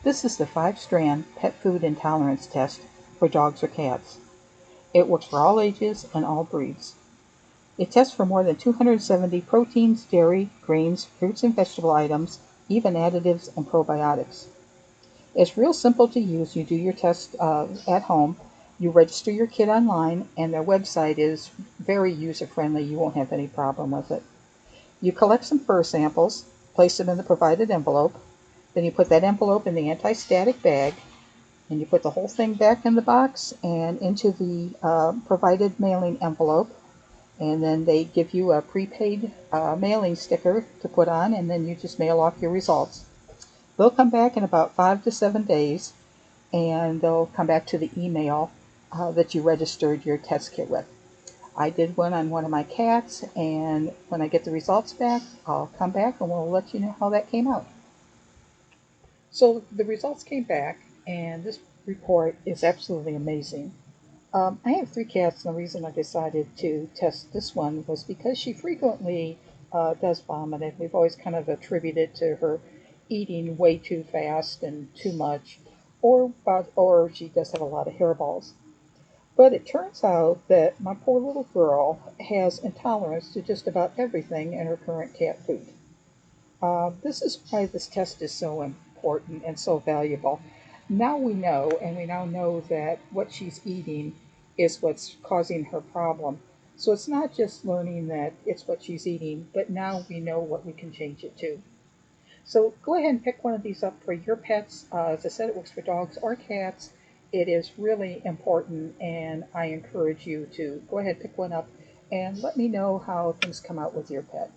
This is the 5-strand pet food intolerance test for dogs or cats. It works for all ages and all breeds. It tests for more than 270 proteins, dairy, grains, fruits and vegetable items, even additives and probiotics. It's real simple to use. You do your test at home. You register your kit online, and their website is very user-friendly. You won't have any problem with it. You collect some fur samples, place them in the provided envelope. Then you put that envelope in the anti-static bag, and you put the whole thing back in the box and into the provided mailing envelope. And then they give you a prepaid mailing sticker to put on, and then you just mail off your results. They'll come back in about 5 to 7 days, and they'll come back to the email that you registered your test kit with. I did one on one of my cats, and when I get the results back, I'll come back and we'll let you know how that came out. So the results came back, and this report is absolutely amazing. I have 3 cats, and the reason I decided to test this one was because she frequently does vomit, and we've always kind of attributed to her eating way too fast and too much, or she does have a lot of hairballs. But it turns out that my poor little girl has intolerance to just about everything in her current cat food. This is why this test is so important and so valuable. Now we know, and we now know that what she's eating is what's causing her problem. So it's not just learning that it's what she's eating, but now we know what we can change it to. So go ahead and pick one of these up for your pets. As I said, it works for dogs or cats. It is really important, and I encourage you to go ahead and pick one up and let me know how things come out with your pet.